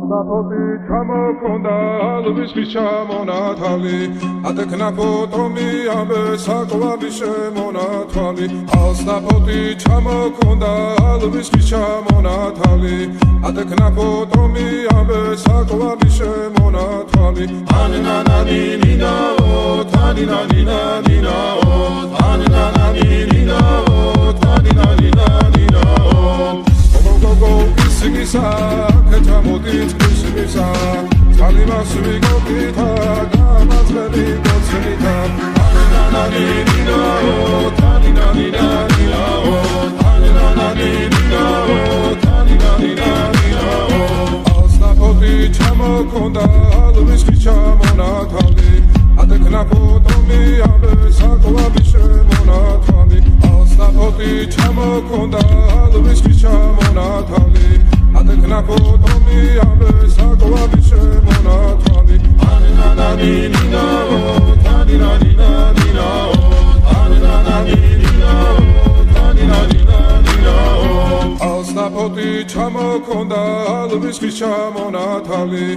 Alsnapoti ჩამოქონდა ალვის ჩამონათალი ატექნა ფოტომი ამბე საკვარი შემონათვალი Alsnapoti ჩამოქონდა ალვის ჩამონათალი ატექნა ფოტომი ამბე საკვარი შემონათვალი ანანანინინაო თანინანინანინაო ანანანინინაო თანინანინანინაო გოგო ისგისა კეთამოდით ისგისა წალიმას ვიგოქითა გამაძლევი გოცნითა ანანანინინაო თანინანინანინაო ანანანინინაო თანინანინანინაო Alsnapoti ჩამოქონდა ალვის ჩამონათალი ატექნა ფოტომი ამბე საკვარი შემონათვალი Alsnapoti ჩამოქონდა ალვის ჩამონათალი ატექნა ფოტომი ამბე საკვარი შემონათვალი ანანანინინაო თანინანინანინაო ანანანინინაო თანინანინანინაო Alsnapoti ჩამოქონდა ალვის ჩამონათალი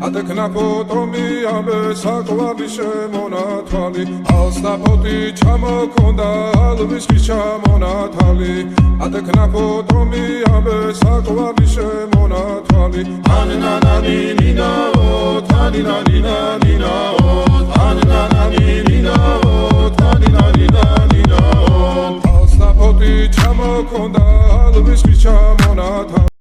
ატექნა ფოტომი ამბე საკვარი შემონათვალი Alsnapoti ჩამოქონდა ალვის ჩამონათალი ატექნა ფოტომი ამბე საკვარი შემონათვალი ანანანინინაო თანინანინანინაო ანანანინინაო თანინანინანინაო Alsnapoti ჩამოქონდა ალვის ჩამონათალი